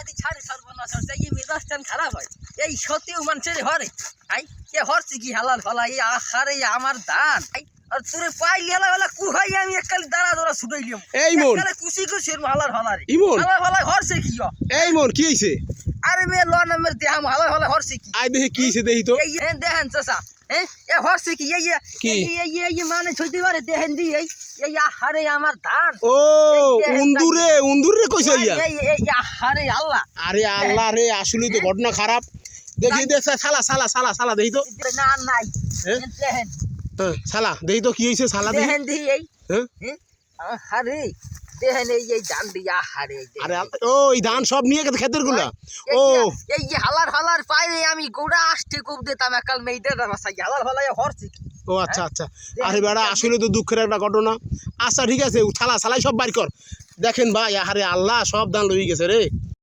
আমাদের ছাড়ে সর্বনাশ হচ্ছে এই মেজাজটা খারাপ হয় এই সত্যিও মানুষের হরে আই এ হরছে কি হালাল হলা এই আখারে আমার দান আর তোরে পাইলি হেলা হেলা কুহাই আমি এককালে দাঁড়া ধরা ছুটাইলাম এই মন এককালে কুচি কুচি হালাল হলারে ইমন হালাল হলা হরছে কি এই মন কি হইছে আরে মে ল নামের দেহাম হালাল হলা হরছে কি আই দেখি কি হইছে দেখি তো এই দেখেন চাচা হ্যাঁ এ হরছে কি এই মানে ছইতে পারে দেখেন দি এই আহারে আমার ধান ও উন্দুরে কইছে ইয়া এই আহারে আল্লাহ আরে আল্লাহ রে আসলেই তো ঘটনা খারাপ দেখি দেখ সালা দেখি তো না নাই হ্যাঁ? দেখেন সালা দেখি তো কি হইছে সালা দেখি দেখেন দি এই হ্যাঁ আহারে দেখেন এই ধান দিয়া আহারে আরে ও এই ধান সব নিয়ে গেছে ক্ষেতের গুলা ও এই যে হালার পাইরে আমি গোড়া আসতে খুব দিতাম একাল মেয়েদের বাসাই হালার হলাই হরছে কি ও আচ্ছা আরে বেড়া আসলে তো দুঃখের একটা ঘটনা আচ্ছা ঠিক আছে সালাই সব বাইর কর দেখেন ভাই আরে আল্লাহ সব ধান লই গেছে রে